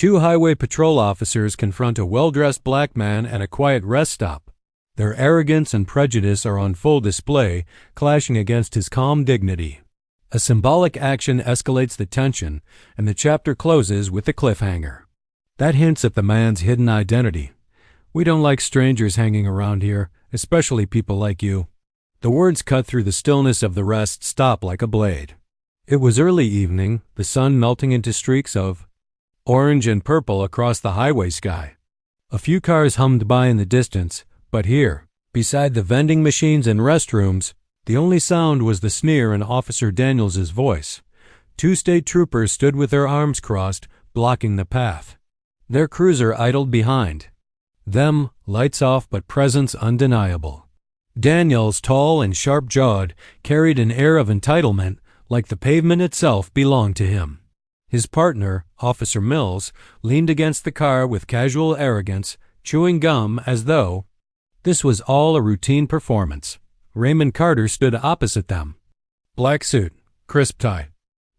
Two highway patrol officers confront a well-dressed black man at a quiet rest stop. Their arrogance and prejudice are on full display, clashing against his calm dignity. A symbolic action escalates the tension, and the chapter closes with a cliffhanger. That hints at the man's hidden identity. "We don't like strangers hanging around here, especially people like you." The words cut through the stillness of the rest stop like a blade. It was early evening, the sun melting into streaks of orange and purple across the highway sky. A few cars hummed by in the distance, but here, beside the vending machines and restrooms, the only sound was the sneer in Officer Daniels's voice. Two state troopers stood with their arms crossed, blocking the path. Their cruiser idled behind. Them, lights off but presence undeniable. Daniels, tall and sharp-jawed, carried an air of entitlement, like the pavement itself belonged to him. His partner, Officer Mills, leaned against the car with casual arrogance, chewing gum as though this was all a routine performance. Raymond Carter stood opposite them. Black suit, crisp tie,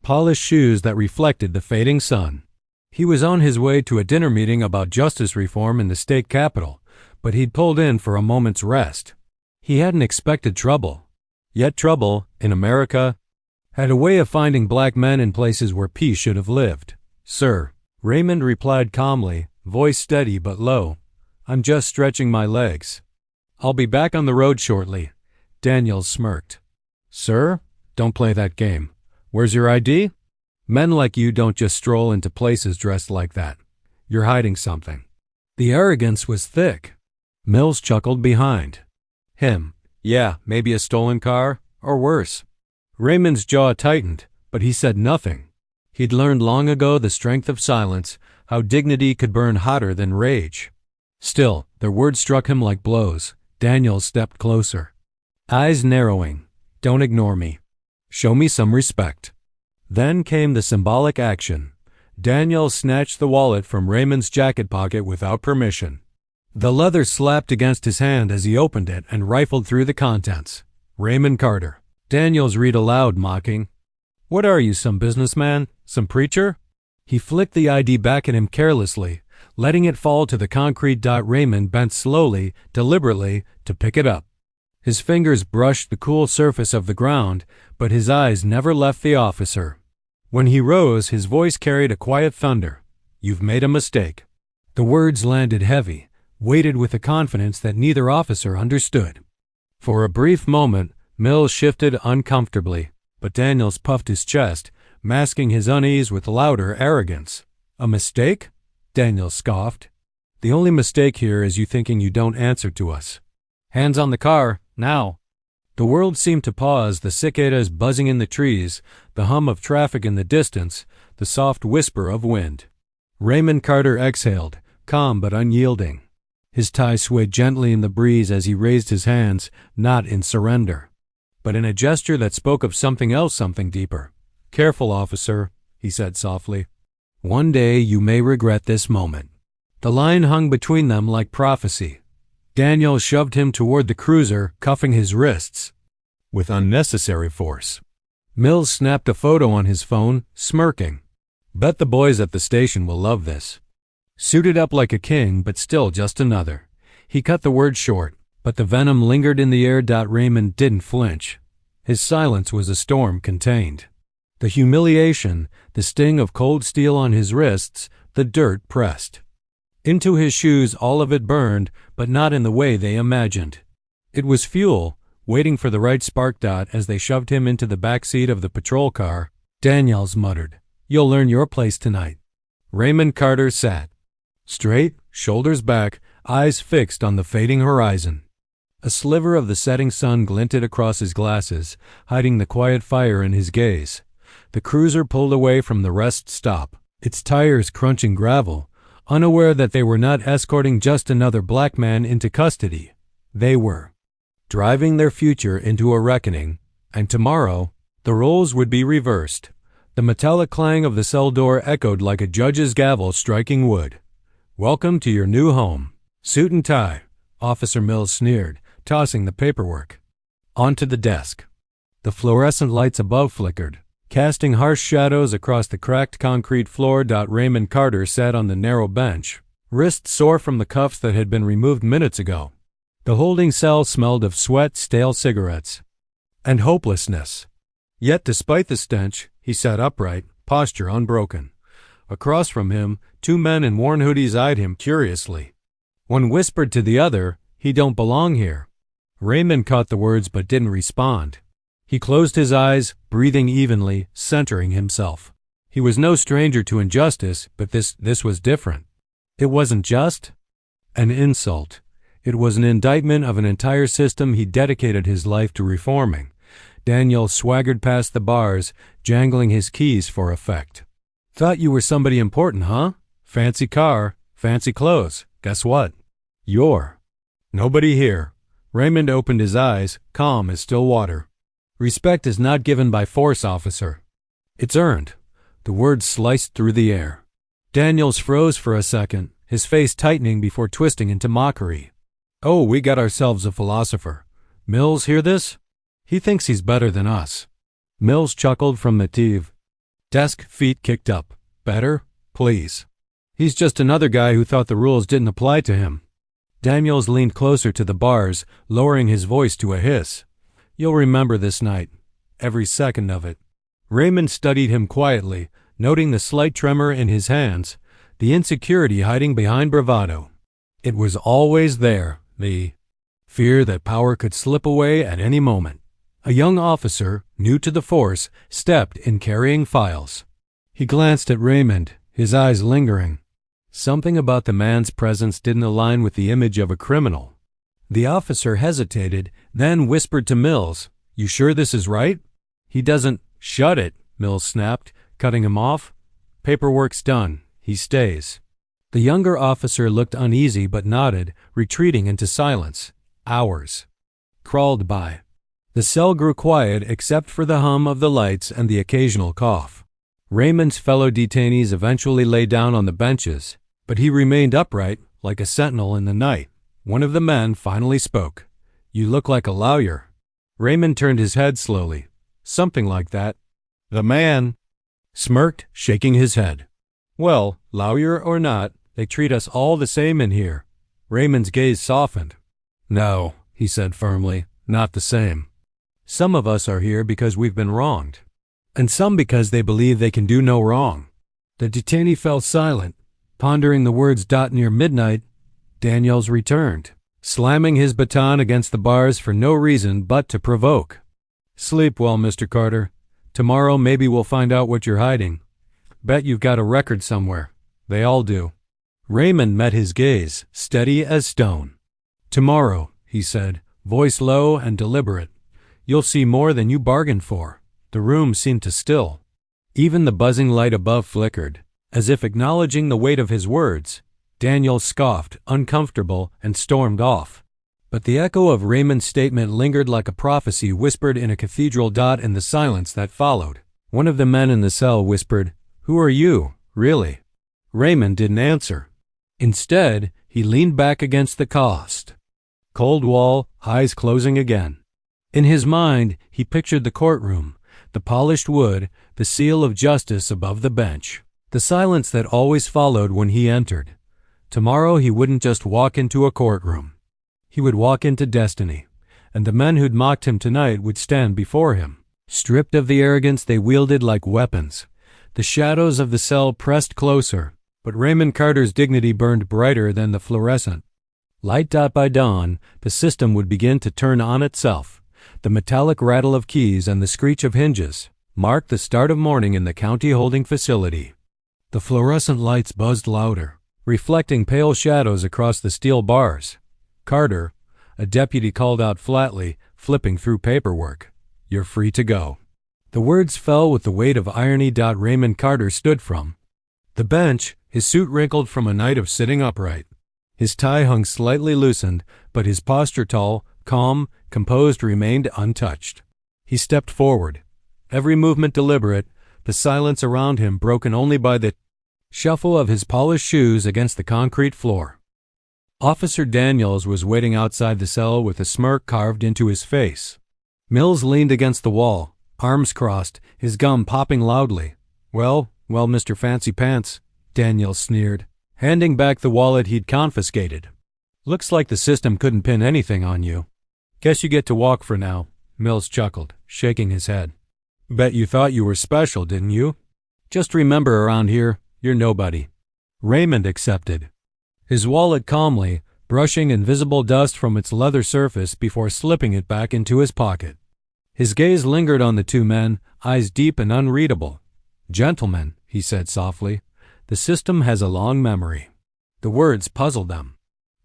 polished shoes that reflected the fading sun. He was on his way to a dinner meeting about justice reform in the state capitol, but he'd pulled in for a moment's rest. He hadn't expected trouble. Yet trouble, in America, had a way of finding black men in places where peace should have lived. "Sir," Raymond replied calmly, voice steady but low, "I'm just stretching my legs. I'll be back on the road shortly." Daniels smirked. "Sir, don't play that game. Where's your ID? Men like you don't just stroll into places dressed like that. You're hiding something." The arrogance was thick. Mills chuckled behind him. "Yeah, maybe a stolen car, or worse." Raymond's jaw tightened, but he said nothing. He'd learned long ago the strength of silence, how dignity could burn hotter than rage. Still, their words struck him like blows. Daniels stepped closer. Eyes narrowing. "Don't ignore me. Show me some respect." Then came the symbolic action. Daniels snatched the wallet from Raymond's jacket pocket without permission. The leather slapped against his hand as he opened it and rifled through the contents. "Raymond Carter." Daniels read aloud, mocking. "What are you, some businessman? Some preacher?" He flicked the ID back at him carelessly, letting it fall to the concrete. Raymond bent slowly, deliberately, to pick it up. His fingers brushed the cool surface of the ground, but his eyes never left the officer. When he rose, his voice carried a quiet thunder. "You've made a mistake." The words landed heavy, weighted with a confidence that neither officer understood. For a brief moment, Mills shifted uncomfortably, but Daniels puffed his chest, masking his unease with louder arrogance. "A mistake?" Daniels scoffed. "The only mistake here is you thinking you don't answer to us. Hands on the car, now." The world seemed to pause, the cicadas buzzing in the trees, the hum of traffic in the distance, the soft whisper of wind. Raymond Carter exhaled, calm but unyielding. His tie swayed gently in the breeze as he raised his hands, not in surrender, but in a gesture that spoke of something else, something deeper. "Careful, officer," he said softly. "One day you may regret this moment." The line hung between them like prophecy. Daniels shoved him toward the cruiser, cuffing his wrists with unnecessary force. Mills snapped a photo on his phone, smirking. "Bet the boys at the station will love this." Suited up like a king, but still just another. He cut the word short, but the venom lingered in the air. Raymond didn't flinch. His silence was a storm contained. The humiliation, the sting of cold steel on his wrists, the dirt pressed into his shoes. All of it burned, but not in the way they imagined. It was fuel, waiting for the right spark. As they shoved him into the back seat of the patrol car, Daniels muttered, "You'll learn your place tonight." Raymond Carter sat straight, shoulders back, eyes fixed on the fading horizon. A sliver of the setting sun glinted across his glasses, hiding the quiet fire in his gaze. The cruiser pulled away from the rest stop, its tires crunching gravel, unaware that they were not escorting just another black man into custody. They were driving their future into a reckoning, and tomorrow the roles would be reversed. The metallic clang of the cell door echoed like a judge's gavel striking wood. "Welcome to your new home. Suit and tie," Officer Mills sneered, tossing the paperwork onto the desk. The fluorescent lights above flickered. casting harsh shadows across the cracked concrete floor. Raymond Carter sat on the narrow bench, wrists sore from the cuffs that had been removed minutes ago. The holding cell smelled of sweat, stale cigarettes, and hopelessness. Yet despite the stench, he sat upright, posture unbroken. Across from him, two men in worn hoodies eyed him curiously. One whispered to the other, "He don't belong here." Raymond caught the words but didn't respond. He closed his eyes, breathing evenly, centering himself. He was no stranger to injustice, but this was different. It wasn't just an insult. It was an indictment of an entire system he dedicated his life to reforming. Daniel swaggered past the bars, jangling his keys for effect. "Thought you were somebody important, huh? Fancy car, fancy clothes. Guess what? You're nobody here." Raymond opened his eyes, calm as still water. "Respect is not given by force, officer. It's earned." The words sliced through the air. Daniels froze for a second, his face tightening before twisting into mockery. "Oh, we got ourselves a philosopher. Mills, hear this? He thinks he's better than us." Mills chuckled from the TV. Desk feet kicked up. "Better? Please. He's just another guy who thought the rules didn't apply to him." Daniels leaned closer to the bars, lowering his voice to a hiss. "You'll remember this night. Every second of it." Raymond studied him quietly, noting the slight tremor in his hands, the insecurity hiding behind bravado. It was always there, the fear that power could slip away at any moment. A young officer, new to the force, stepped in carrying files. He glanced at Raymond, his eyes lingering. Something about the man's presence didn't align with the image of a criminal. The officer hesitated, then whispered to Mills, "You sure this is right?" "He doesn't—" "Shut it," Mills snapped, cutting him off. "Paperwork's done. He stays." The younger officer looked uneasy but nodded, retreating into silence. Hours crawled by. The cell grew quiet except for the hum of the lights and the occasional cough. Raymond's fellow detainees eventually lay down on the benches, but he remained upright, like a sentinel in the night. One of the men finally spoke. "You look like a lawyer." Raymond turned his head slowly. "Something like that." The man smirked, shaking his head. "Well, lawyer or not, they treat us all the same in here." Raymond's gaze softened. "No," he said firmly, "not the same. Some of us are here because we've been wronged, and some because they believe they can do no wrong." The detainee fell silent, pondering the words. Near midnight, Daniels returned, slamming his baton against the bars for no reason but to provoke. "Sleep well, Mr. Carter. Tomorrow maybe we'll find out what you're hiding. Bet you've got a record somewhere. They all do." Raymond met his gaze, steady as stone. "Tomorrow," he said, voice low and deliberate, "you'll see more than you bargained for." The room seemed to still. Even the buzzing light above flickered, as if acknowledging the weight of his words. Daniel scoffed, uncomfortable, and stormed off. But the echo of Raymond's statement lingered like a prophecy whispered in a cathedral. In the silence that followed, one of the men in the cell whispered, "Who are you, really?" Raymond didn't answer. Instead, he leaned back against the cost. Cold wall, eyes closing again. In his mind, he pictured the courtroom, the polished wood, the seal of justice above the bench, the silence that always followed when he entered. Tomorrow he wouldn't just walk into a courtroom. He would walk into destiny, and the men who'd mocked him tonight would stand before him, stripped of the arrogance they wielded like weapons. The shadows of the cell pressed closer, but Raymond Carter's dignity burned brighter than the fluorescent light. By dawn, the system would begin to turn on itself. The metallic rattle of keys and the screech of hinges marked the start of morning in the county holding facility. The fluorescent lights buzzed louder, reflecting pale shadows across the steel bars. "Carter," a deputy called out flatly, flipping through paperwork, "you're free to go." The words fell with the weight of irony. Raymond Carter stood from the bench, his suit wrinkled from a night of sitting upright. His tie hung slightly loosened, but his posture tall, calm, composed remained untouched. He stepped forward, every movement deliberate, the silence around him broken only by the shuffle of his polished shoes against the concrete floor. Officer Daniels was waiting outside the cell with a smirk carved into his face. Mills leaned against the wall, arms crossed, his gum popping loudly. Well, Mr. Fancy Pants, Daniels sneered, handing back the wallet he'd confiscated. Looks like the system couldn't pin anything on you. Guess you get to walk for now, Mills chuckled, shaking his head. Bet you thought you were special, didn't you? Just remember around here, you're nobody. Raymond accepted, his wallet calmly brushing invisible dust from its leather surface before slipping it back into his pocket. His gaze lingered on the two men, eyes deep and unreadable. Gentlemen, he said softly, the system has a long memory. The words puzzled them.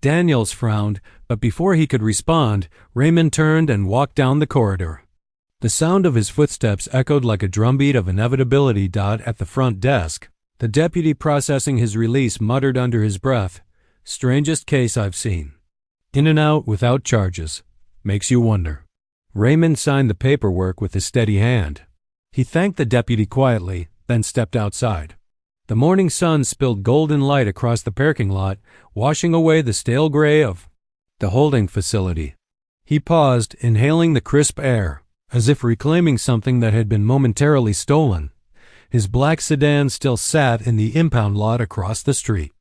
Daniels frowned, but before he could respond, Raymond turned and walked down the corridor. The sound of his footsteps echoed like a drumbeat of inevitability. At the front desk, the deputy processing his release muttered under his breath, "Strangest case I've seen. In and out without charges. Makes you wonder." Raymond signed the paperwork with a steady hand. He thanked the deputy quietly, then stepped outside. The morning sun spilled golden light across the parking lot, washing away the stale gray of the holding facility. He paused, inhaling the crisp air, as if reclaiming something that had been momentarily stolen. His black sedan still sat in the impound lot across the street.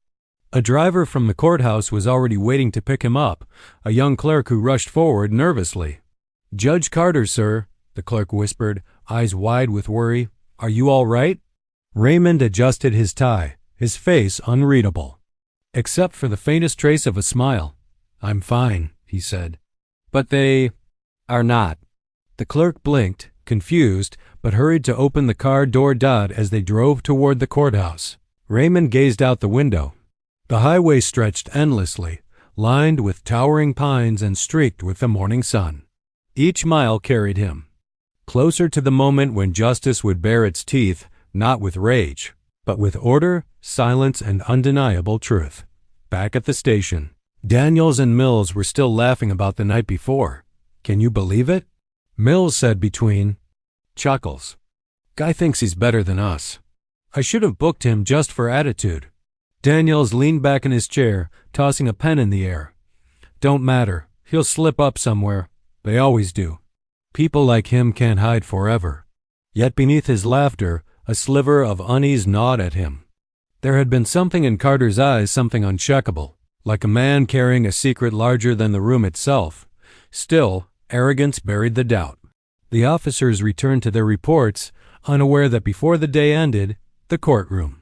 A driver from the courthouse was already waiting to pick him up, a young clerk who rushed forward nervously. "Judge Carter, sir," the clerk whispered, eyes wide with worry. "Are you all right?" Raymond adjusted his tie, his face unreadable, except for the faintest trace of a smile. "I'm fine," he said. "But they are not." The clerk blinked, confused, but hurried to open the car door. As they drove toward the courthouse, Raymond gazed out the window. The highway stretched endlessly, lined with towering pines and streaked with the morning sun. Each mile carried him closer to the moment when justice would bare its teeth, not with rage, but with order, silence, and undeniable truth. Back at the station, Daniels and Mills were still laughing about the night before. "Can you believe it?" Mills said between chuckles. "Guy thinks he's better than us. I should have booked him just for attitude." Daniels leaned back in his chair, tossing a pen in the air. "Don't matter. He'll slip up somewhere. They always do. People like him can't hide forever." Yet beneath his laughter, a sliver of unease gnawed at him. There had been something in Carter's eyes, something uncheckable, like a man carrying a secret larger than the room itself. Still, arrogance buried the doubt. The officers returned to their reports, unaware that before the day ended, the courtroom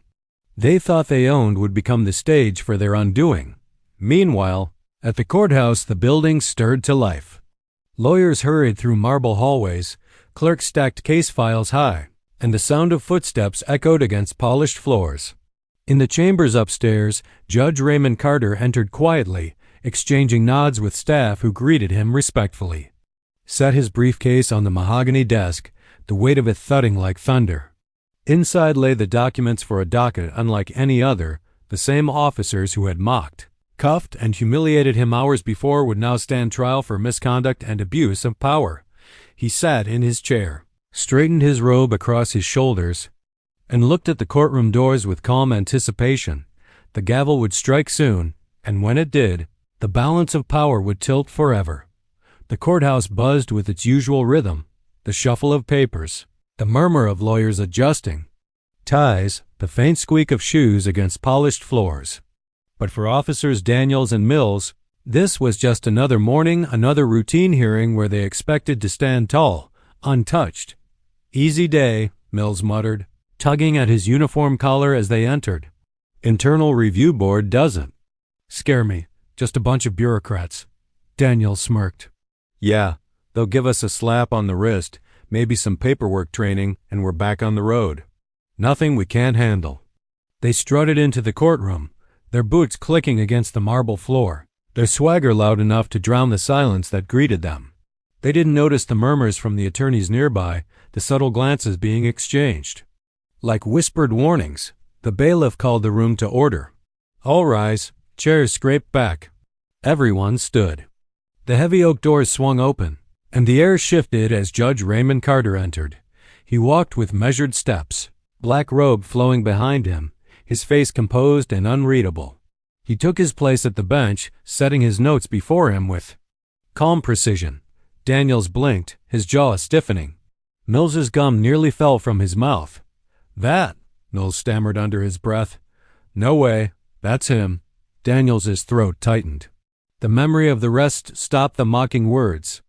they thought they owned would become the stage for their undoing. Meanwhile, at the courthouse, the building stirred to life. Lawyers hurried through marble hallways, clerks stacked case files high, and the sound of footsteps echoed against polished floors. In the chambers upstairs, Judge Raymond Carter entered quietly, exchanging nods with staff who greeted him respectfully. Set his briefcase on the mahogany desk, the weight of it thudding like thunder. Inside lay the documents for a docket unlike any other. The same officers who had mocked, cuffed, and humiliated him hours before would now stand trial for misconduct and abuse of power. He sat in his chair, straightened his robe across his shoulders, and looked at the courtroom doors with calm anticipation. The gavel would strike soon, and when it did, the balance of power would tilt forever. The courthouse buzzed with its usual rhythm, the shuffle of papers, the murmur of lawyers adjusting ties, the faint squeak of shoes against polished floors. But for officers Daniels and Mills, this was just another morning, another routine hearing where they expected to stand tall, untouched. "Easy day," Mills muttered, tugging at his uniform collar as they entered. "Internal Review Board doesn't scare me. Just a bunch of bureaucrats." Daniels smirked. "Yeah, they'll give us a slap on the wrist, maybe some paperwork training, and we're back on the road. Nothing we can't handle." They strutted into the courtroom, their boots clicking against the marble floor, their swagger loud enough to drown the silence that greeted them. They didn't notice the murmurs from the attorneys nearby, the subtle glances being exchanged. Like whispered warnings, the bailiff called the room to order. "All rise." Chairs scraped back. Everyone stood. The heavy oak doors swung open, and the air shifted as Judge Raymond Carter entered. He walked with measured steps, black robe flowing behind him, his face composed and unreadable. He took his place at the bench, setting his notes before him with calm precision. Daniels blinked, his jaw stiffening. Mills's gum nearly fell from his mouth. "That," Mills stammered under his breath. "No way. That's him." Daniels's throat tightened. The memory of the rest stopped the mocking words.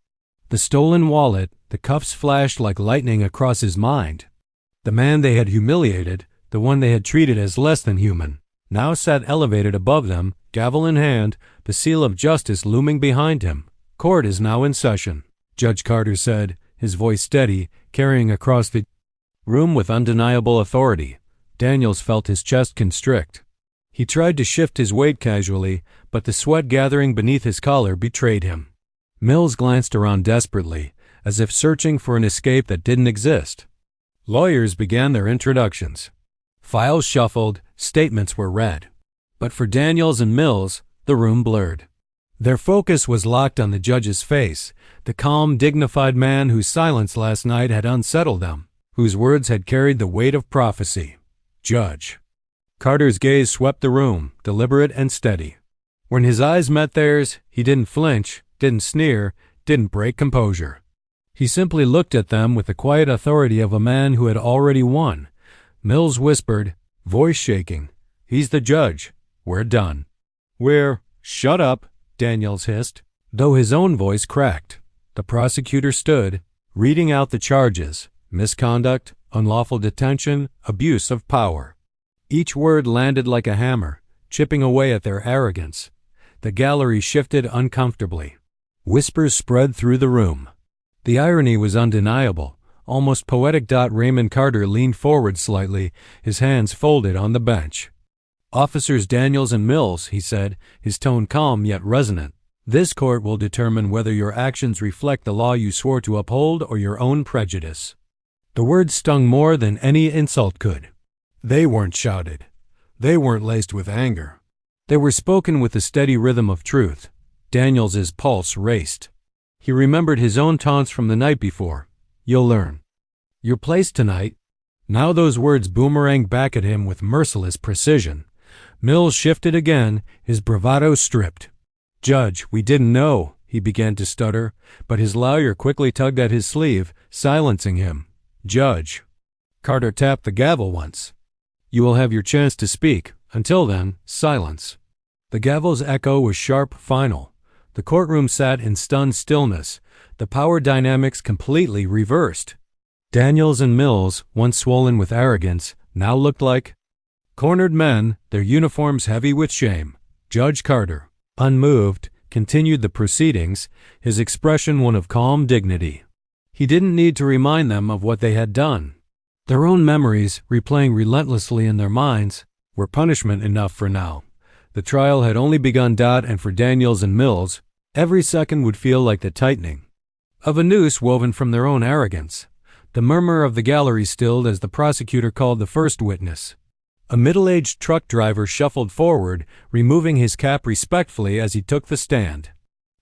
The stolen wallet, the cuffs flashed like lightning across his mind. The man they had humiliated, the one they had treated as less than human, now sat elevated above them, gavel in hand, the seal of justice looming behind him. "Court is now in session," Judge Carter said, his voice steady, carrying across the room with undeniable authority. Daniels felt his chest constrict. He tried to shift his weight casually, but the sweat gathering beneath his collar betrayed him. Mills glanced around desperately, as if searching for an escape that didn't exist. Lawyers began their introductions. Files shuffled, statements were read. But for Daniels and Mills, the room blurred. Their focus was locked on the judge's face, the calm, dignified man whose silence last night had unsettled them, whose words had carried the weight of prophecy. Judge. Carter's gaze swept the room, deliberate and steady. When his eyes met theirs, he didn't flinch, didn't sneer, didn't break composure. He simply looked at them with the quiet authority of a man who had already won. Mills whispered, voice shaking, "He's the judge. We're done." "Shut up," Daniels hissed, though his own voice cracked. The prosecutor stood, reading out the charges: misconduct, unlawful detention, abuse of power. Each word landed like a hammer, chipping away at their arrogance. The gallery shifted uncomfortably. Whispers spread through the room. The irony was undeniable, almost poetic. Raymond Carter leaned forward slightly, his hands folded on the bench. "Officers Daniels and Mills," he said, his tone calm yet resonant, "this court will determine whether your actions reflect the law you swore to uphold or your own prejudice." The words stung more than any insult could. They weren't shouted. They weren't laced with anger. They were spoken with the steady rhythm of truth. Daniels's pulse raced. He remembered his own taunts from the night before. "You'll learn. Your place tonight." Now those words boomeranged back at him with merciless precision. Mills shifted again, his bravado stripped. "Judge, we didn't know," he began to stutter, but his lawyer quickly tugged at his sleeve, silencing him. "Judge." Carter tapped the gavel once. "You will have your chance to speak. Until then, silence." The gavel's echo was sharp, final. The courtroom sat in stunned stillness, the power dynamics completely reversed. Daniels and Mills, once swollen with arrogance, now looked like cornered men, their uniforms heavy with shame. Judge Carter, unmoved, continued the proceedings, his expression one of calm dignity. He didn't need to remind them of what they had done. Their own memories, replaying relentlessly in their minds, were punishment enough for now. The trial had only begun. And for Daniels and Mills, every second would feel like the tightening of a noose woven from their own arrogance. The murmur of the gallery stilled as the prosecutor called the first witness. A middle-aged truck driver shuffled forward, removing his cap respectfully as he took the stand.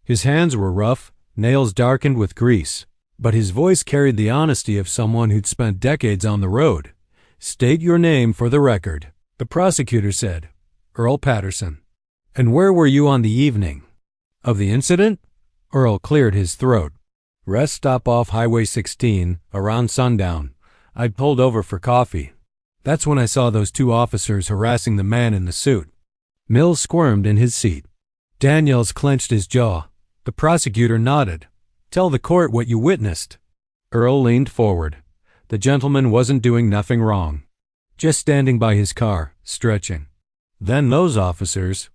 His hands were rough, nails darkened with grease, but his voice carried the honesty of someone who'd spent decades on the road. "State your name for the record," the prosecutor said. "Earl Patterson." "And where were you on the evening of the incident?" Earl cleared his throat. "Rest stop off Highway 16, around sundown. I'd pulled over for coffee. That's when I saw those two officers harassing the man in the suit." Mills squirmed in his seat. Daniels clenched his jaw. The prosecutor nodded. "Tell the court what you witnessed." Earl leaned forward. The gentleman wasn't doing nothing wrong. Just standing by his car, stretching. Then those officers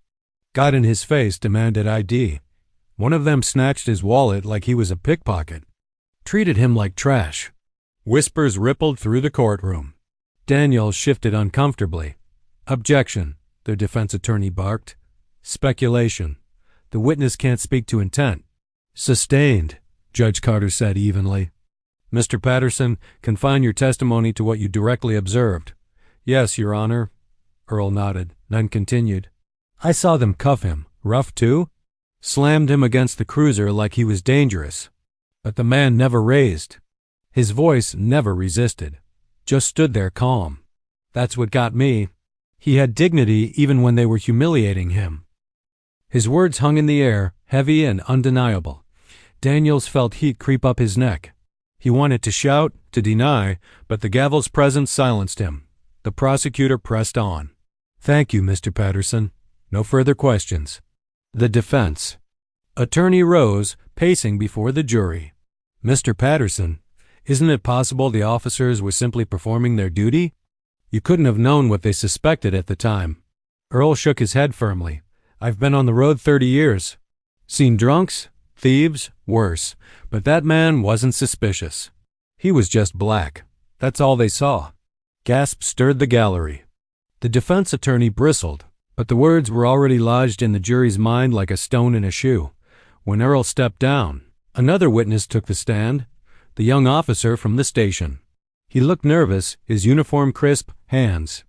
got in his face, demanded ID. One of them snatched his wallet like he was a pickpocket. Treated him like trash. Whispers rippled through the courtroom. Daniels shifted uncomfortably. "Objection," the defense attorney barked. "Speculation. The witness can't speak to intent." "Sustained," Judge Carter said evenly. "Mr. Patterson, confine your testimony to what you directly observed." "Yes, Your Honor." Earl nodded, then continued. "I saw them cuff him. Rough, too? Slammed him against the cruiser like he was dangerous. But the man never raised. His voice never resisted. Just stood there calm. That's what got me. He had dignity even when they were humiliating him." His words hung in the air, heavy and undeniable. Daniels felt heat creep up his neck. He wanted to shout, to deny, but the gavel's presence silenced him. The prosecutor pressed on. "Thank you, Mr. Patterson. No further questions." The defense. Attorney rose, pacing before the jury. "Mr. Patterson, isn't it possible the officers were simply performing their duty? You couldn't have known what they suspected at the time." Earl shook his head firmly. "I've been on the road 30 years. Seen drunks, thieves, worse, but that man wasn't suspicious. He was just black. That's all they saw." Gasps stirred the gallery. The defense attorney bristled, but the words were already lodged in the jury's mind like a stone in a shoe. When Earl stepped down, another witness took the stand, the young officer from the station. He looked nervous, his uniform crisp, hands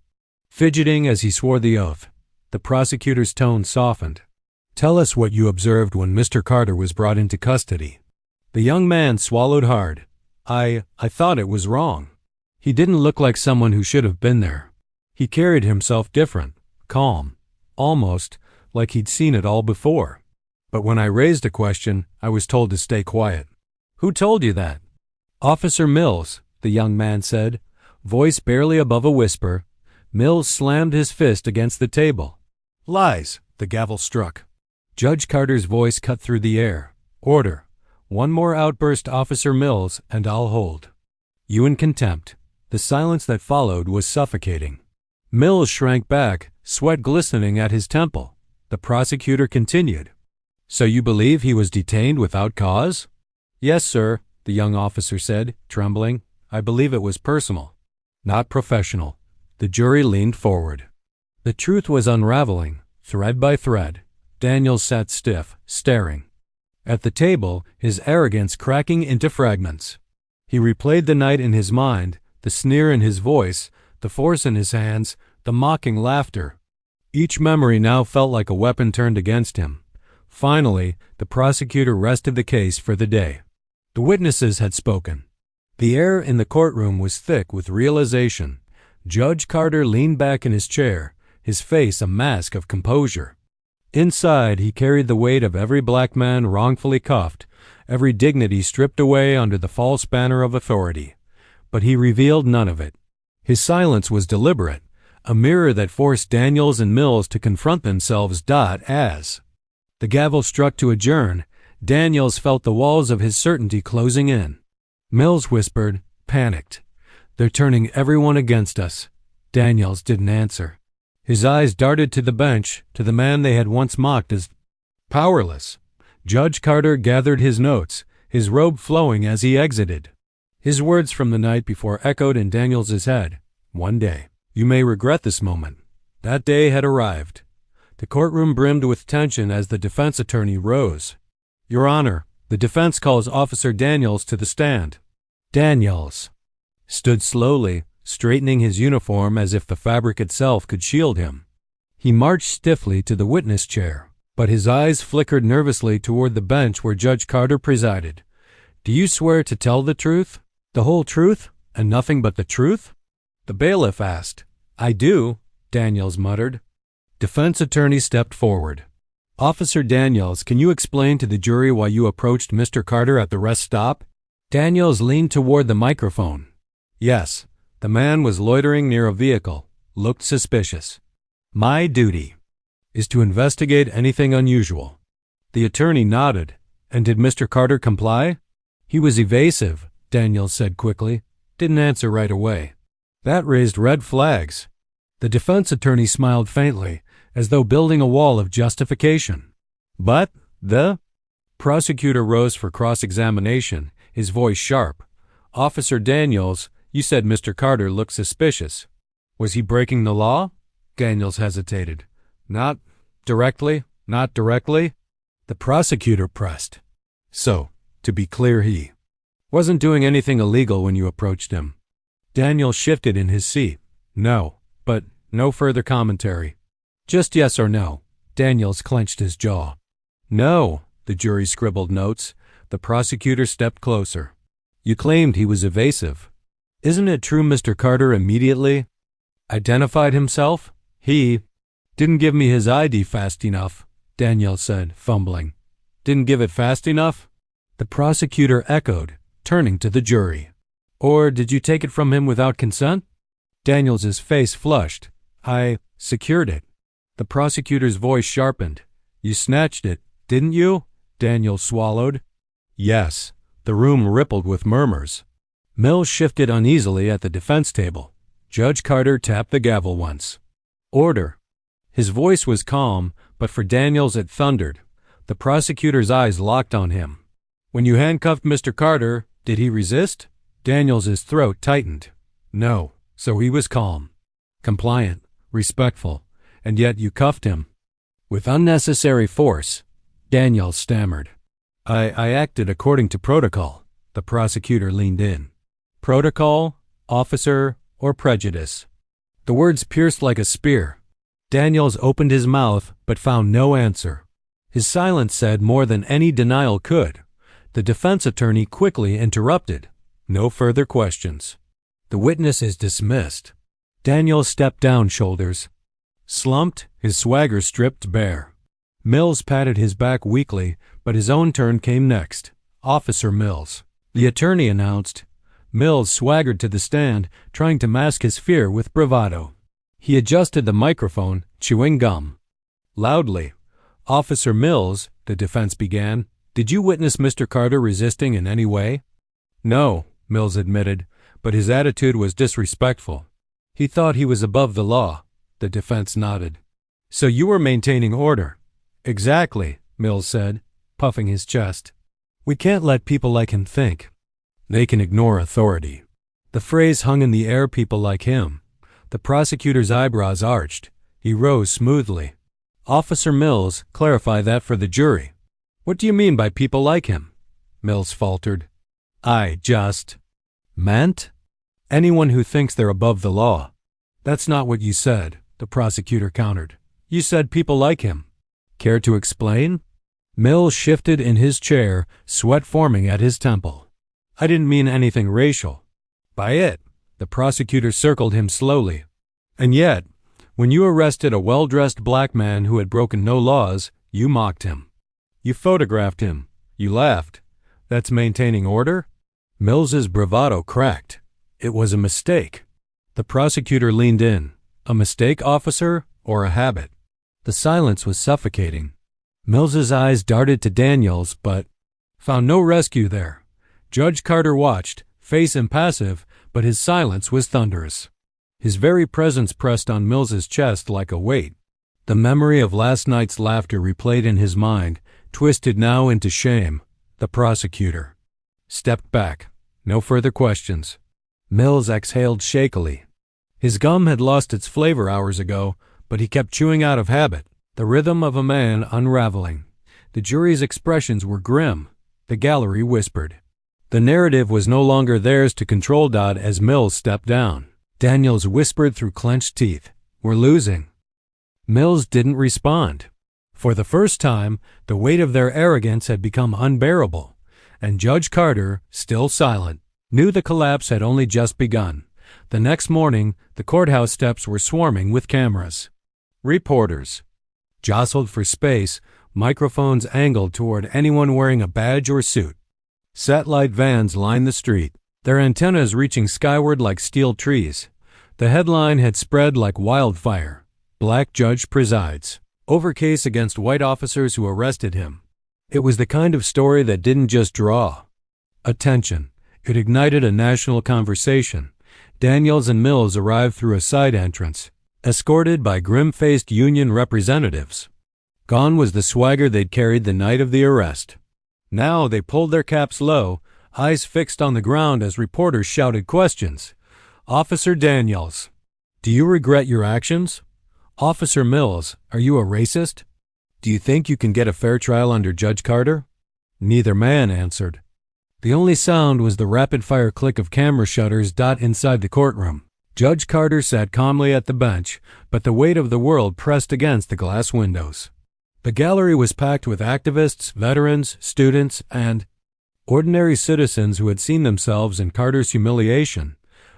fidgeting as he swore the oath. The prosecutor's tone softened. "Tell us what you observed when Mr. Carter was brought into custody." The young man swallowed hard. I thought it was wrong. He didn't look like someone who should have been there. He carried himself different, calm, almost like he'd seen it all before. But when I raised a question, I was told to stay quiet." "Who told you that?" "Officer Mills," the young man said, voice barely above a whisper. Mills slammed his fist against the table. "Lies!" The gavel struck. Judge Carter's voice cut through the air. "Order. One more outburst, Officer Mills, and I'll hold you in contempt." The silence that followed was suffocating. Mills shrank back, sweat glistening at his temple. The prosecutor continued. "So you believe he was detained without cause?" "Yes, sir," the young officer said, trembling. "I believe it was personal, not professional." The jury leaned forward. The truth was unraveling, thread by thread. Daniels sat stiff, staring. At the table, his arrogance cracking into fragments. He replayed the night in his mind, the sneer in his voice, the force in his hands, the mocking laughter. Each memory now felt like a weapon turned against him. Finally, the prosecutor rested the case for the day. The witnesses had spoken. The air in the courtroom was thick with realization. Judge Carter leaned back in his chair, his face a mask of composure. Inside, he carried the weight of every black man wrongfully cuffed, every dignity stripped away under the false banner of authority. But he revealed none of it. His silence was deliberate, a mirror that forced Daniels and Mills to confront themselves. As the gavel struck to adjourn, Daniels felt the walls of his certainty closing in. Mills whispered, panicked, "They're turning everyone against us." Daniels didn't answer. His eyes darted to the bench, to the man they had once mocked as powerless. Judge Carter gathered his notes, his robe flowing as he exited. His words from the night before echoed in Daniels's head. "One day, you may regret this moment." That day had arrived. The courtroom brimmed with tension as the defense attorney rose. "Your Honor, the defense calls Officer Daniels to the stand." Daniels stood slowly, straightening his uniform as if the fabric itself could shield him. He marched stiffly to the witness chair, but his eyes flickered nervously toward the bench where Judge Carter presided. "Do you swear to tell the truth, the whole truth, and nothing but the truth?" the bailiff asked. "I do," Daniels muttered. Defense attorney stepped forward. "Officer Daniels, can you explain to the jury why you approached Mr. Carter at the rest stop?" Daniels leaned toward the microphone. "Yes. The man was loitering near a vehicle, looked suspicious. My duty is to investigate anything unusual." The attorney nodded. "And did Mr. Carter comply?" "He was evasive," Daniels said quickly. "Didn't answer right away." That raised red flags. The defense attorney smiled faintly, as though building a wall of justification. "But the prosecutor rose for cross-examination, his voice sharp. "Officer Daniels, you said Mr. Carter looked suspicious. Was he breaking the law?" Daniels hesitated. Not directly. The prosecutor pressed. "So, to be clear, he wasn't doing anything illegal when you approached him?" Daniels shifted in his seat. "No, but no further commentary. Just yes or no." Daniels clenched his jaw. "No," the jury scribbled notes. The prosecutor stepped closer. "You claimed he was evasive. Isn't it true Mr. Carter immediately identified himself?" "He didn't give me his ID fast enough," Daniels said, fumbling. "Didn't give it fast enough?" The prosecutor echoed, turning to the jury. Or did you take it from him without consent? Daniels's face flushed. I secured it. The prosecutor's voice sharpened. You snatched it, didn't you? Daniels swallowed. Yes. The room rippled with murmurs. Mills shifted uneasily at the defense table. Judge Carter tapped the gavel once. Order. His voice was calm, but for Daniels it thundered. The prosecutor's eyes locked on him. When you handcuffed Mr. Carter, did he resist? Daniels's throat tightened. No, so he was calm. Compliant, respectful, and yet you cuffed him. With unnecessary force, Daniels stammered. I acted according to protocol. The prosecutor leaned in. Protocol, officer, or prejudice? The words pierced like a spear. Daniels opened his mouth but found no answer. His silence said more than any denial could. The defense attorney quickly interrupted. No further questions. The witness is dismissed. Daniels stepped down shoulders. Slumped, his swagger stripped bare. Mills patted his back weakly, but his own turn came next. Officer Mills. The attorney announced. Mills swaggered to the stand, trying to mask his fear with bravado. He adjusted the microphone, chewing gum. Loudly. Officer Mills, the defense began, did you witness Mr. Carter resisting in any way? No, Mills admitted, but his attitude was disrespectful. He thought he was above the law. The defense nodded. So you were maintaining order? Exactly, Mills said, puffing his chest. We can't let people like him think. They can ignore authority. The phrase hung in the air, people like him. The prosecutor's eyebrows arched. He rose smoothly. Officer Mills, clarify that for the jury. What do you mean by people like him? Mills faltered. I just meant anyone who thinks they're above the law. That's not what you said, the prosecutor countered. You said people like him. Care to explain? Mills shifted in his chair, sweat forming at his temple. I didn't mean anything racial. By it, the prosecutor circled him slowly. And yet, when you arrested a well-dressed black man who had broken no laws, you mocked him. You photographed him. You laughed. That's maintaining order? Mills's bravado cracked. It was a mistake. The prosecutor leaned in. A mistake, officer, or a habit? The silence was suffocating. Mills's eyes darted to Daniels, but found no rescue there. Judge Carter watched, face impassive, but his silence was thunderous. His very presence pressed on Mills's chest like a weight. The memory of last night's laughter replayed in his mind, twisted now into shame. The prosecutor stepped back. No further questions. Mills exhaled shakily. His gum had lost its flavor hours ago, but he kept chewing out of habit, the rhythm of a man unraveling. The jury's expressions were grim. The gallery whispered. The narrative was no longer theirs to control. As Mills stepped down, Daniels whispered through clenched teeth, "We're losing." Mills didn't respond. For the first time, the weight of their arrogance had become unbearable, and Judge Carter, still silent, knew the collapse had only just begun. The next morning, the courthouse steps were swarming with cameras. Reporters jostled for space, microphones angled toward anyone wearing a badge or suit. Satellite vans lined the street, their antennas reaching skyward like steel trees. The headline had spread like wildfire. Black judge presides. Over case against white officers who arrested him. It was the kind of story that didn't just draw attention. It ignited a national conversation. Daniels and Mills arrived through a side entrance, escorted by grim-faced union representatives. Gone was the swagger they'd carried the night of the arrest. Now they pulled their caps low, eyes fixed on the ground as reporters shouted questions. Officer Daniels, do you regret your actions? Officer Mills, are you a racist? Do you think you can get a fair trial under Judge Carter? Neither man answered. The only sound was the rapid-fire click of camera shutters inside the courtroom. Judge Carter sat calmly at the bench, but the weight of the world pressed against the glass windows. The gallery was packed with activists, veterans, students, and ordinary citizens who had seen themselves in Carter's humiliation.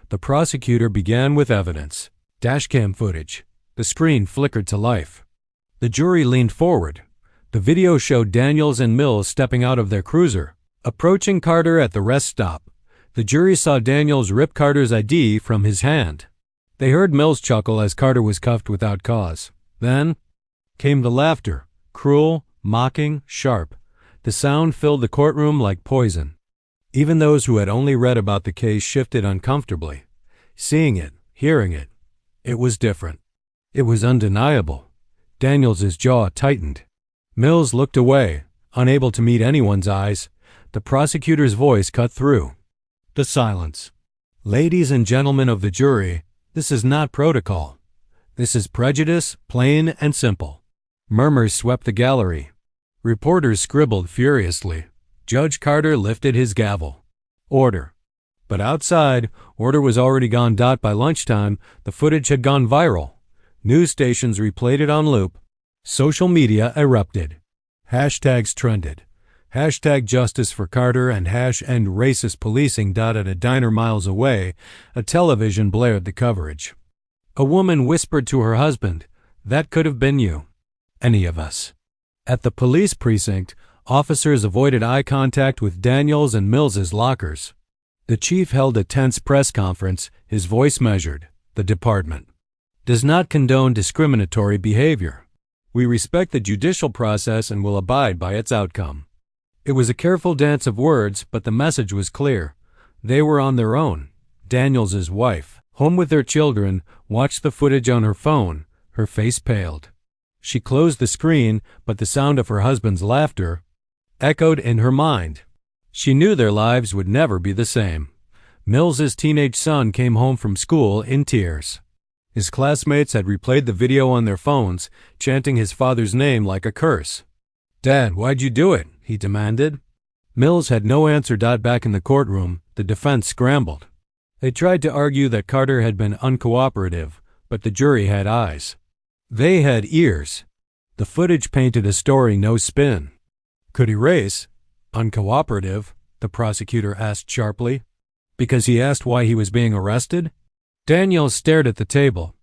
The prosecutor began with evidence. Dashcam footage. The screen flickered to life. The jury leaned forward. The video showed Daniels and Mills stepping out of their cruiser. Approaching Carter at the rest stop, the jury saw Daniels rip Carter's ID from his hand. They heard Mills chuckle as Carter was cuffed without cause. Then came the laughter, cruel, mocking, sharp. The sound filled the courtroom like poison. Even those who had only read about the case shifted uncomfortably. Seeing it, hearing it, it was different. It was undeniable. Daniels's jaw tightened. Mills looked away, unable to meet anyone's eyes. The prosecutor's voice cut through the silence. Ladies and gentlemen of the jury, this is not protocol. This is prejudice, plain and simple. Murmurs swept the gallery. Reporters scribbled furiously. Judge Carter lifted his gavel. Order. But outside, order was already gone. By lunchtime, the footage had gone viral. News stations replayed it on loop. Social media erupted. Hashtags trended. Hashtag justice for Carter and #end racist policing. At a diner miles away, a television blared the coverage. A woman whispered to her husband, "That could have been you. Any of us." At the police precinct, officers avoided eye contact with Daniels and Mills's lockers. The chief held a tense press conference, his voice measured. The department does not condone discriminatory behavior. We respect the judicial process and will abide by its outcome. It was a careful dance of words, but the message was clear. They were on their own. Daniels's wife, home with their children, watched the footage on her phone. Her face paled. She closed the screen, but the sound of her husband's laughter echoed in her mind. She knew their lives would never be the same. Mills's teenage son came home from school in tears. His classmates had replayed the video on their phones, chanting his father's name like a curse. "Dad, why'd you do it?" he demanded. Mills had no answer. Back in the courtroom, the defense scrambled. They tried to argue that Carter had been uncooperative, but the jury had eyes. They had ears. The footage painted a story, no spin. Could erase. Uncooperative? The prosecutor asked sharply. Because he asked why he was being arrested? Daniels stared at the table.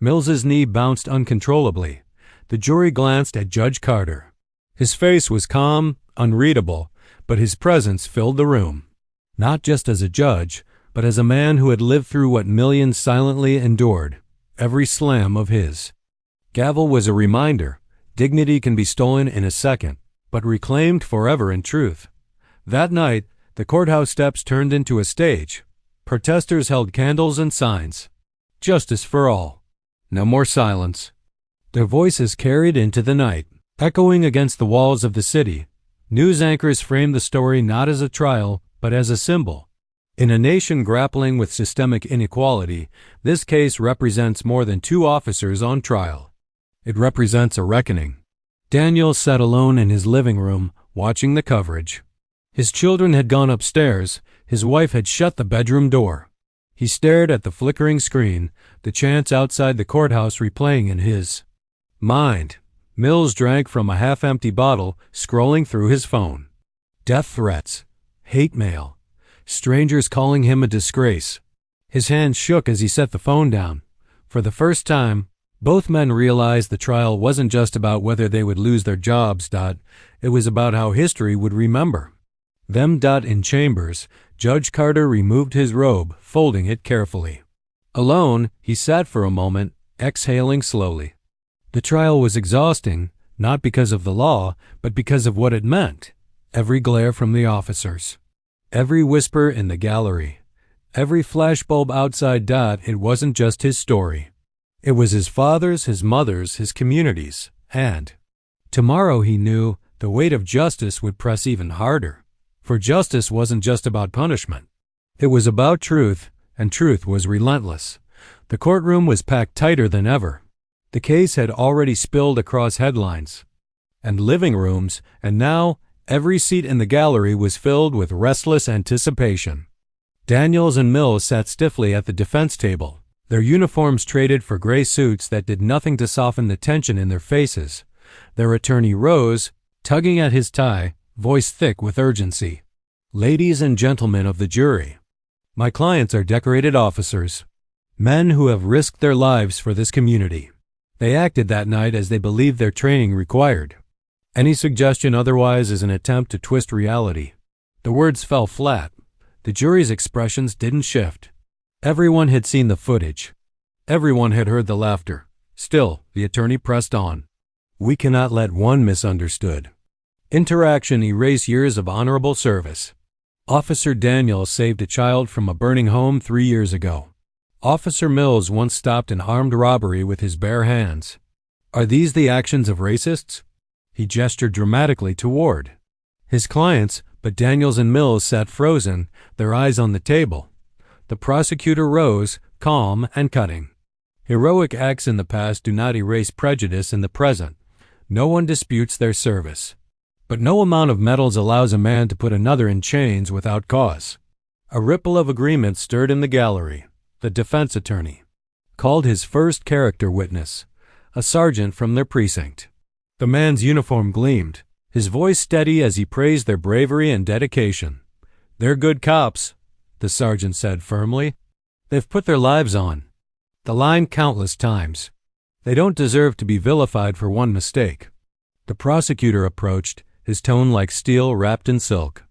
Mills's knee bounced uncontrollably. The jury glanced at Judge Carter. His face was calm, unreadable, but his presence filled the room. Not just as a judge, but as a man who had lived through what millions silently endured. Every slam of his gavel was a reminder. Dignity can be stolen in a second, but reclaimed forever in truth. That night, the courthouse steps turned into a stage. Protesters held candles and signs. Justice for all. No more silence. Their voices carried into the night, echoing against the walls of the city. News anchors framed the story not as a trial, but as a symbol. In a nation grappling with systemic inequality, this case represents more than two officers on trial. It represents a reckoning. Daniel sat alone in his living room, watching the coverage. His children had gone upstairs. His wife had shut the bedroom door. He stared at the flickering screen, the chants outside the courthouse replaying in his mind. Mills drank from a half-empty bottle, scrolling through his phone. Death threats, hate mail, strangers calling him a disgrace. His hands shook as he set the phone down. For the first time, both men realized the trial wasn't just about whether they would lose their jobs. It was about how history would remember them. In chambers, Judge Carter removed his robe, folding it carefully. Alone, he sat for a moment, exhaling slowly. The trial was exhausting, not because of the law, but because of what it meant. Every glare from the officers, every whisper in the gallery, every flashbulb outside. It wasn't just his story. It was his father's, his mother's, his community's, and tomorrow, he knew, the weight of justice would press even harder. For justice wasn't just about punishment. It was about truth, and truth was relentless. The courtroom was packed tighter than ever. The case had already spilled across headlines and living rooms, and now every seat in the gallery was filled with restless anticipation. Daniels and Mills sat stiffly at the defense table, their uniforms traded for gray suits that did nothing to soften the tension in their faces. Their attorney rose, tugging at his tie, voice thick with urgency. "Ladies and gentlemen of the jury, my clients are decorated officers, men who have risked their lives for this community. They acted that night as they believed their training required. Any suggestion otherwise is an attempt to twist reality. The words fell flat. The jury's expressions didn't shift. Everyone had seen the footage. Everyone had heard the laughter. Still, the attorney pressed on. We cannot let one misunderstood interaction erase years of honorable service. Officer Daniels saved a child from a burning home 3 years ago. Officer Mills once stopped an armed robbery with his bare hands. Are these the actions of racists? He gestured dramatically toward his clients, but Daniels and Mills sat frozen, their eyes on the table. The prosecutor rose, calm and cutting. Heroic acts in the past do not erase prejudice in the present. No one disputes their service. But no amount of medals allows a man to put another in chains without cause. A ripple of agreement stirred in the gallery. The defense attorney called his first character witness, a sergeant from their precinct. The man's uniform gleamed, his voice steady as he praised their bravery and dedication. They're good cops, the sergeant said firmly. They've put their lives on the line countless times. They don't deserve to be vilified for one mistake. The prosecutor approached, his tone like steel wrapped in silk.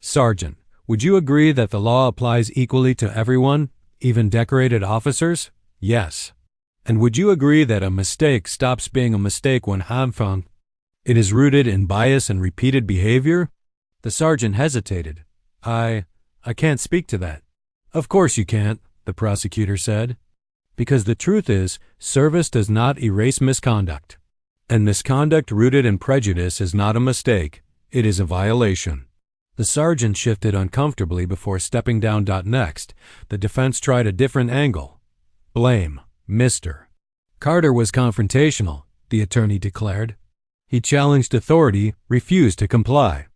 Sergeant, would you agree that the law applies equally to everyone, even decorated officers? Yes. And would you agree that a mistake stops being a mistake when it is rooted in bias and repeated behavior? The sergeant hesitated. I can't speak to that. Of course you can't, the prosecutor said. Because the truth is, service does not erase misconduct. And misconduct rooted in prejudice is not a mistake, it is a violation. The sergeant shifted uncomfortably before stepping down. Next, the defense tried a different angle. Blame, Mr. Carter was confrontational, the attorney declared. He challenged authority, refused to comply.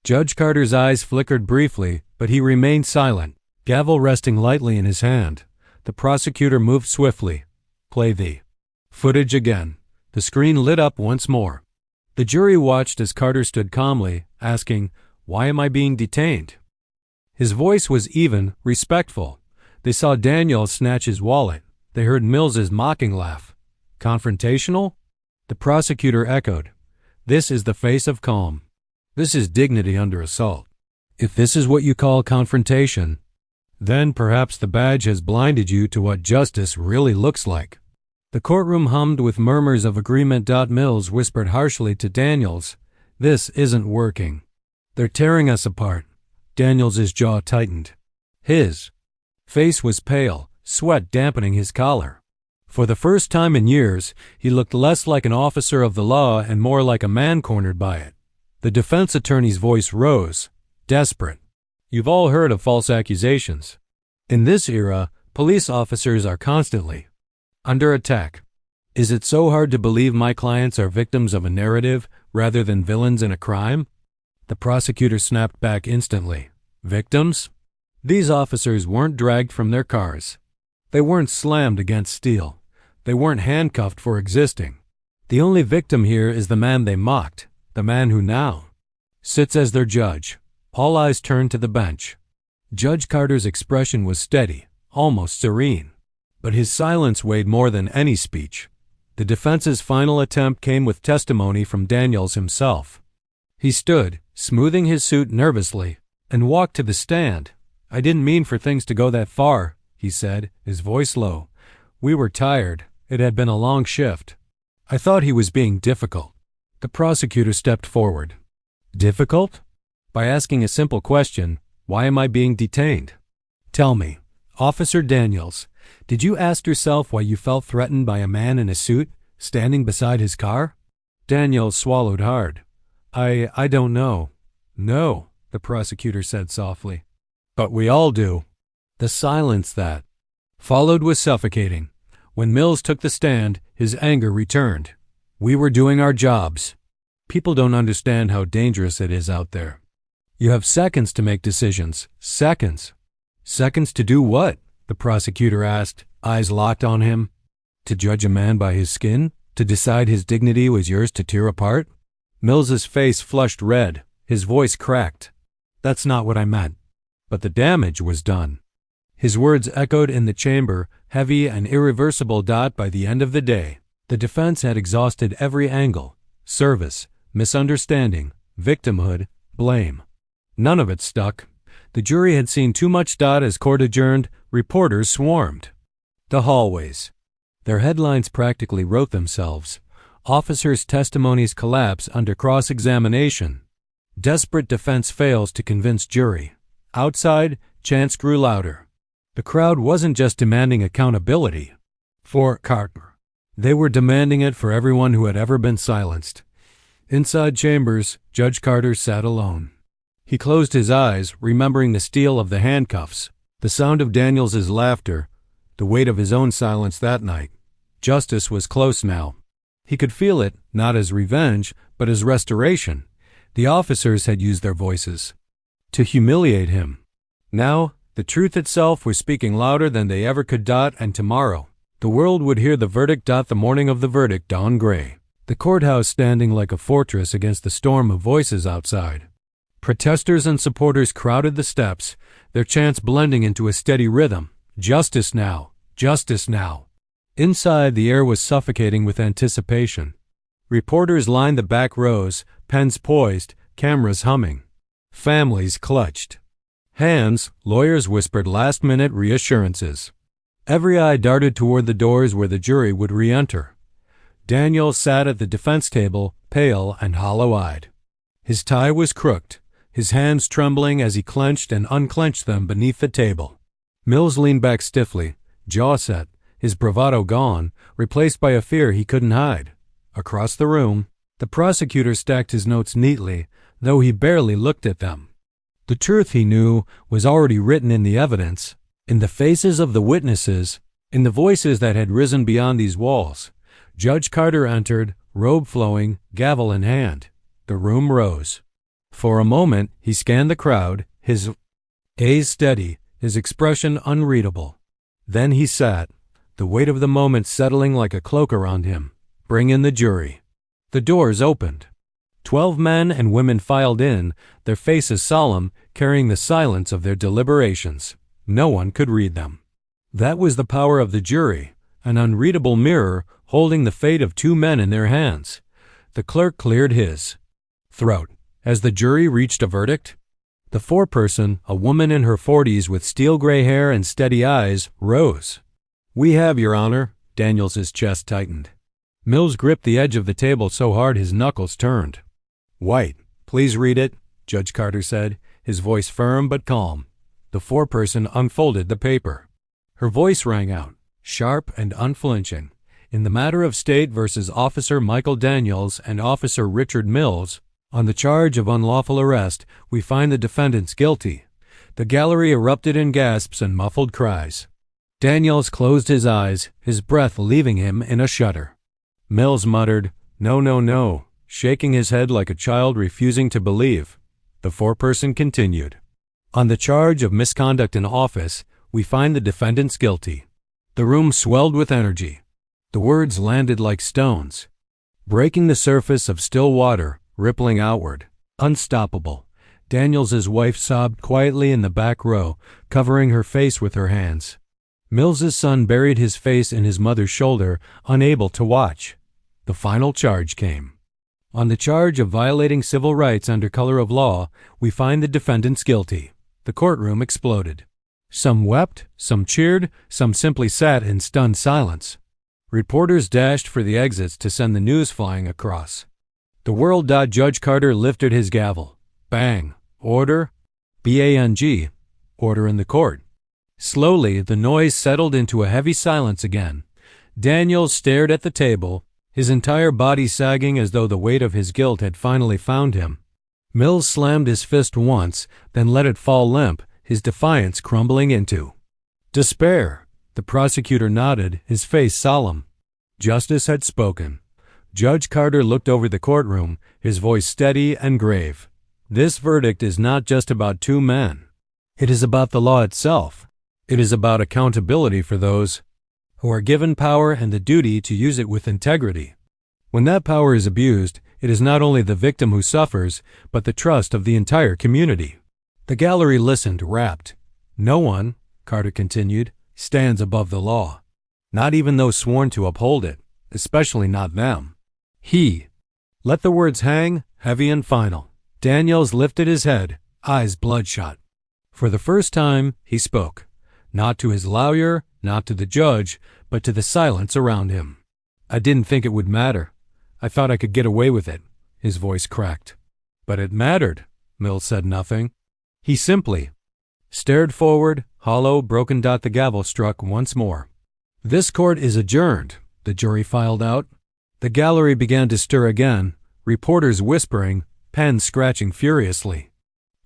Judge Carter's eyes flickered briefly, but he remained silent, gavel resting lightly in his hand. The prosecutor moved swiftly. Play the footage again. The screen lit up once more. The jury watched as Carter stood calmly, asking, "Why am I being detained?" His voice was even, respectful. They saw Daniels snatch his wallet. They heard Mills's mocking laugh. Confrontational? The prosecutor echoed. This is the face of calm. This is dignity under assault. If this is what you call confrontation, then perhaps the badge has blinded you to what justice really looks like. The courtroom hummed with murmurs of agreement. Mills whispered harshly to Daniels, "This isn't working. They're tearing us apart." Daniels's jaw tightened. His face was pale, sweat dampening his collar. For the first time in years, he looked less like an officer of the law and more like a man cornered by it. The defense attorney's voice rose, desperate. You've all heard of false accusations. In this era, police officers are constantly under attack. Is it so hard to believe my clients are victims of a narrative rather than villains in a crime? The prosecutor snapped back instantly. Victims? These officers weren't dragged from their cars. They weren't slammed against steel. They weren't handcuffed for existing. The only victim here is the man they mocked, the man who now sits as their judge. All eyes turned to the bench. Judge Carter's expression was steady, almost serene. But his silence weighed more than any speech. The defense's final attempt came with testimony from Daniels himself. He stood, smoothing his suit nervously, and walked to the stand. I didn't mean for things to go that far, he said, his voice low. We were tired. It had been a long shift. I thought he was being difficult. The prosecutor stepped forward. Difficult? By asking a simple question, why am I being detained? Tell me, Officer Daniels, did you ask yourself why you felt threatened by a man in a suit standing beside his car? Daniels swallowed hard. I don't know. No, the prosecutor said softly. But we all do. The silence that followed was suffocating. When Mills took the stand, his anger returned. We were doing our jobs. People don't understand how dangerous it is out there. You have seconds to make decisions. Seconds. Seconds to do what? The prosecutor asked, eyes locked on him. To judge a man by his skin? To decide his dignity was yours to tear apart? Mills's face flushed red. His voice cracked. That's not what I meant. But the damage was done. His words echoed in the chamber, heavy and irreversible. By the end of the day, the defense had exhausted every angle: service, misunderstanding, victimhood, blame. None of it stuck. The jury had seen too much. As court adjourned, reporters swarmed the hallways. Their headlines practically wrote themselves. Officers' testimonies collapse under cross-examination. Desperate defense fails to convince jury. Outside, chants grew louder. The crowd wasn't just demanding accountability for Carter. They were demanding it for everyone who had ever been silenced. Inside chambers, Judge Carter sat alone. He closed his eyes, remembering the steel of the handcuffs, the sound of Daniels's laughter, the weight of his own silence that night. Justice was close now. He could feel it, not as revenge, but as restoration. The officers had used their voices to humiliate him. Now, the truth itself was speaking louder than they ever could. And tomorrow, the world would hear the verdict. The morning of the verdict dawned gray. The courthouse standing like a fortress against the storm of voices outside. Protesters and supporters crowded the steps, their chants blending into a steady rhythm. Justice now! Justice now! Inside, the air was suffocating with anticipation. Reporters lined the back rows, pens poised, cameras humming. Families clutched hands, lawyers whispered last-minute reassurances. Every eye darted toward the doors where the jury would re-enter. Daniel sat at the defense table, pale and hollow-eyed. His tie was crooked, his hands trembling as he clenched and unclenched them beneath the table. Mills leaned back stiffly, jaw set, his bravado gone, replaced by a fear he couldn't hide. Across the room, the prosecutor stacked his notes neatly, though he barely looked at them. The truth, he knew, was already written in the evidence, in the faces of the witnesses, in the voices that had risen beyond these walls. Judge Carter entered, robe flowing, gavel in hand. The room rose. For a moment, he scanned the crowd, his gaze steady, his expression unreadable. Then he sat, the weight of the moment settling like a cloak around him. Bring in the jury. The doors opened. 12 men and women filed in, their faces solemn, carrying the silence of their deliberations. No one could read them. That was the power of the jury, an unreadable mirror holding the fate of 2 men in their hands. The clerk cleared his throat. As the jury reached a verdict, the foreperson, a woman in her 40s with steel gray hair and steady eyes, rose. We have, Your Honor. Daniels's chest tightened. Mills gripped the edge of the table so hard his knuckles turned. White, please read it, Judge Carter said, his voice firm but calm. The foreperson unfolded the paper. Her voice rang out, sharp and unflinching. In the matter of State versus Officer Michael Daniels and Officer Richard Mills, on the charge of unlawful arrest, we find the defendants guilty. The gallery erupted in gasps and muffled cries. Daniels closed his eyes, his breath leaving him in a shudder. Mills muttered, No, no, no, shaking his head like a child refusing to believe. The foreperson continued. On the charge of misconduct in office, we find the defendants guilty. The room swelled with energy. The words landed like stones, breaking the surface of still water, rippling outward. Unstoppable. Daniels's wife sobbed quietly in the back row, covering her face with her hands. Mills's son buried his face in his mother's shoulder, unable to watch. The final charge came. On the charge of violating civil rights under color of law, we find the defendants guilty. The courtroom exploded. Some wept, some cheered, some simply sat in stunned silence. Reporters dashed for the exits to send the news flying across. The world. Judge Carter lifted his gavel. Bang. Order. BANG. Order in the court. Slowly, the noise settled into a heavy silence again. Daniels stared at the table, his entire body sagging as though the weight of his guilt had finally found him. Mills slammed his fist once, then let it fall limp, his defiance crumbling into despair. The prosecutor nodded, his face solemn. Justice had spoken. Judge Carter looked over the courtroom, his voice steady and grave. This verdict is not just about 2 men. It is about the law itself. It is about accountability for those who are given power and the duty to use it with integrity. When that power is abused, it is not only the victim who suffers, but the trust of the entire community. The gallery listened, rapt. No one, Carter continued, stands above the law. Not even those sworn to uphold it, especially not them. He. Let the words hang, heavy and final. Daniels lifted his head, eyes bloodshot. For the first time, he spoke, not to his lawyer, not to the judge, but to the silence around him. "I didn't think it would matter. I thought I could get away with it." His voice cracked. "But it mattered." Mills said nothing. He simply stared forward, hollow, broken. The gavel struck once more. "This court is adjourned," the jury filed out. The gallery began to stir again, reporters whispering, pens scratching furiously.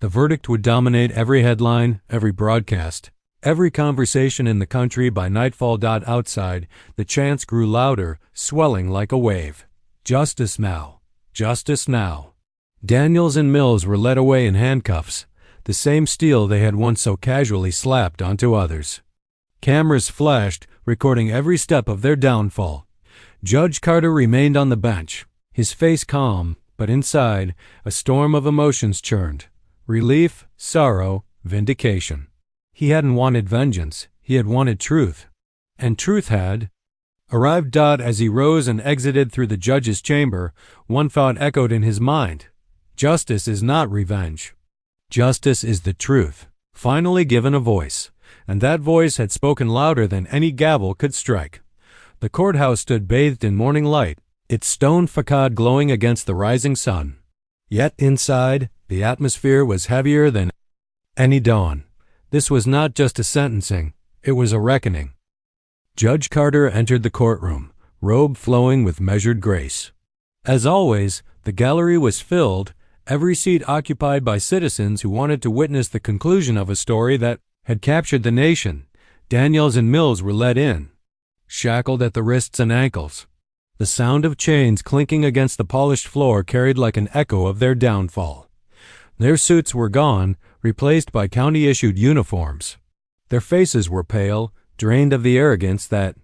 The verdict would dominate every headline, every broadcast, every conversation in the country by nightfall. Outside, the chants grew louder, swelling like a wave. "Justice now! Justice now!" Daniels and Mills were led away in handcuffs, the same steel they had once so casually slapped onto others. Cameras flashed, recording every step of their downfall. Judge Carter remained on the bench, his face calm, but inside, a storm of emotions churned. Relief, sorrow, vindication. He hadn't wanted vengeance, he had wanted truth. And truth had arrived. As he rose and exited through the judge's chamber, one thought echoed in his mind. Justice is not revenge. Justice is the truth, finally given a voice, and that voice had spoken louder than any gavel could strike. The courthouse stood bathed in morning light, its stone facade glowing against the rising sun. Yet inside, the atmosphere was heavier than any dawn. This was not just a sentencing, it was a reckoning. Judge Carter entered the courtroom, robe flowing with measured grace. As always, the gallery was filled, every seat occupied by citizens who wanted to witness the conclusion of a story that had captured the nation. Daniels and Mills were led in, shackled at the wrists and ankles. The sound of chains clinking against the polished floor carried like an echo of their downfall. Their suits were gone, replaced by county-issued uniforms. Their faces were pale, drained of the arrogance that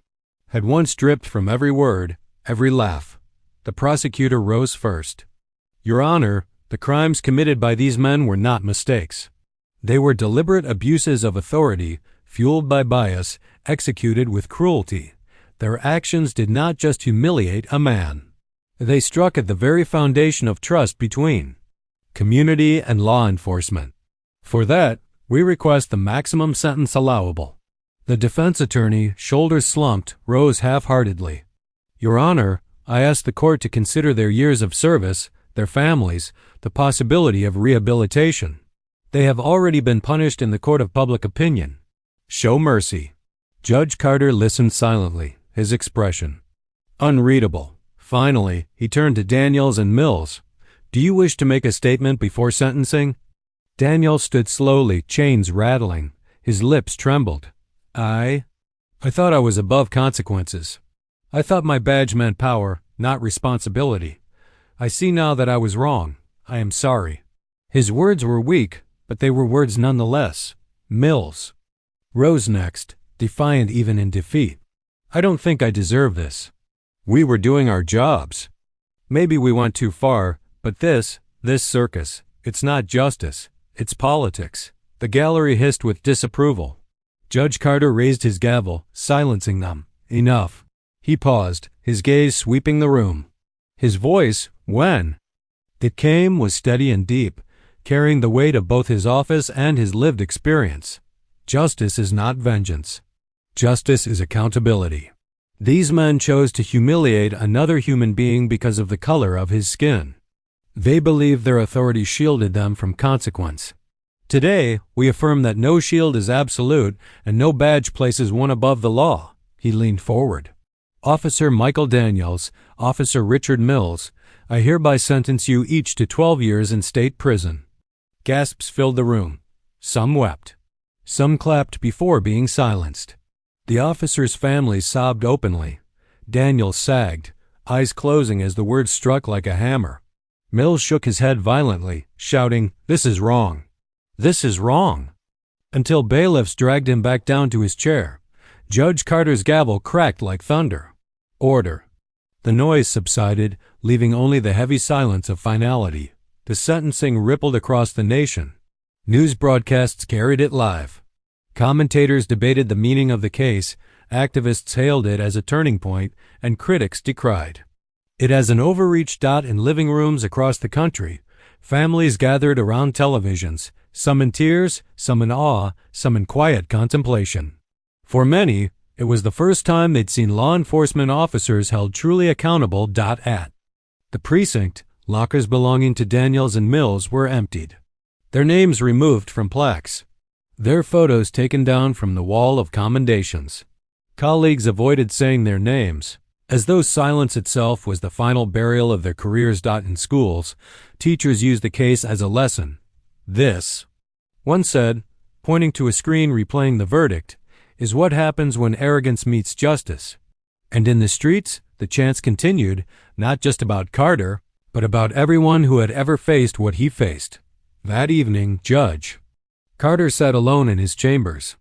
had once dripped from every word, every laugh. The prosecutor rose first. "Your Honor, the crimes committed by these men were not mistakes. They were deliberate abuses of authority, fueled by bias, executed with cruelty. Their actions did not just humiliate a man. They struck at the very foundation of trust between community and law enforcement. For that, we request the maximum sentence allowable." The defense attorney, shoulders slumped, rose half-heartedly. "Your Honor, I ask the court to consider their years of service, their families, the possibility of rehabilitation. They have already been punished in the court of public opinion. Show mercy." Judge Carter listened silently, his expression unreadable. Finally, he turned to Daniels and Mills. "Do you wish to make a statement before sentencing?" Daniels stood slowly, chains rattling. His lips trembled. I thought I was above consequences. I thought my badge meant power, not responsibility. I see now that I was wrong. I am sorry." His words were weak, but they were words nonetheless. Mills rose next, defiant even in defeat. "I don't think I deserve this. We were doing our jobs. Maybe we went too far, but this circus, it's not justice, it's politics." The gallery hissed with disapproval. Judge Carter raised his gavel, silencing them. "Enough." He paused, his gaze sweeping the room. His voice, when it came, was steady and deep, carrying the weight of both his office and his lived experience. Justice is not vengeance. Justice is accountability. These men chose to humiliate another human being because of the color of his skin. They believed their authority shielded them from consequence. Today, we affirm that no shield is absolute and no badge places one above the law. He leaned forward. "Officer Michael Daniels, Officer Richard Mills, I hereby sentence you each to 12 years in state prison." Gasps filled the room. Some wept. Some clapped before being silenced. The officers' families sobbed openly. Daniels sagged, eyes closing as the words struck like a hammer. Mills shook his head violently, shouting, "This is wrong. This is wrong," until bailiffs dragged him back down to his chair. Judge Carter's gavel cracked like thunder. Order. The noise subsided, leaving only the heavy silence of finality. The sentencing rippled across the nation. News broadcasts carried it live. Commentators debated the meaning of the case, activists hailed it as a turning point, and critics decried it as an overreach. In living rooms across the country, Families gathered around televisions, some in tears, some in awe, some in quiet contemplation. For many, it was the first time they'd seen law enforcement officers held truly accountable. At the precinct, lockers belonging to Daniels and Mills were emptied. Their names removed from plaques. Their photos taken down from the wall of commendations. Colleagues avoided saying their names, as though silence itself was the final burial of their careers. In schools, teachers used the case as a lesson. This, one said, pointing to a screen replaying the verdict, is what happens when arrogance meets justice. And in the streets, the chants continued, not just about Carter, but about everyone who had ever faced what he faced. That evening, Judge Carter sat alone in his chambers.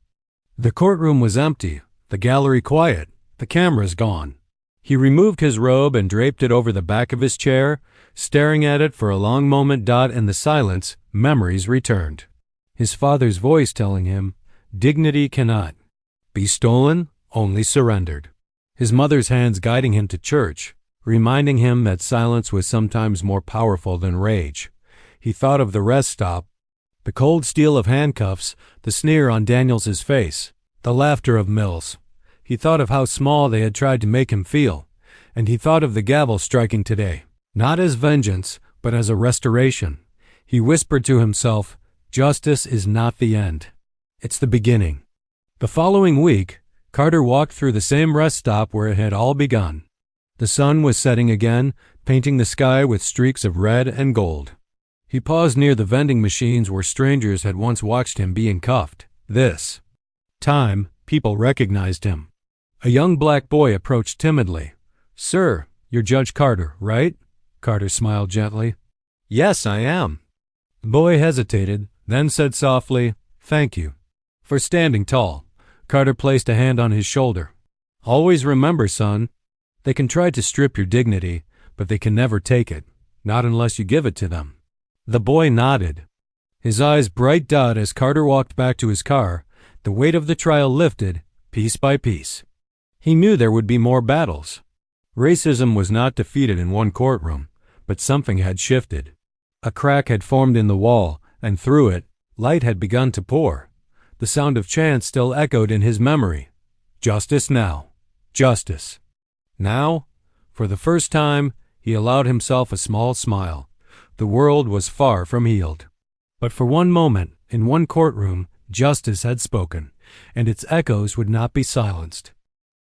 The courtroom was empty, the gallery quiet, the cameras gone. He removed his robe and draped it over the back of his chair, staring at it for a long moment. In the silence, memories returned. His father's voice telling him, "Dignity cannot be stolen, only surrendered." His mother's hands guiding him to church, reminding him that silence was sometimes more powerful than rage. He thought of the rest stop, the cold steel of handcuffs, the sneer on Daniels's face, the laughter of Mills. He thought of how small they had tried to make him feel, and he thought of the gavel striking today, not as vengeance, but as a restoration. He whispered to himself, "Justice is not the end. It's the beginning." The following week, Carter walked through the same rest stop where it had all begun. The sun was setting again, painting the sky with streaks of red and gold. He paused near the vending machines where strangers had once watched him being cuffed. This time, people recognized him. A young black boy approached timidly. "Sir, you're Judge Carter, right?" Carter smiled gently. "Yes, I am." The boy hesitated, then said softly, "Thank you for standing tall." Carter placed a hand on his shoulder. "Always remember, son, they can try to strip your dignity, but they can never take it, not unless you give it to them." The boy nodded, his eyes bright. As Carter walked back to his car, the weight of the trial lifted, piece by piece. He knew there would be more battles. Racism was not defeated in one courtroom, but something had shifted. A crack had formed in the wall, and through it, light had begun to pour. The sound of chants still echoed in his memory. Justice now. Justice. Now, for the first time, he allowed himself a small smile. The world was far from healed. But for one moment, in one courtroom, justice had spoken, and its echoes would not be silenced.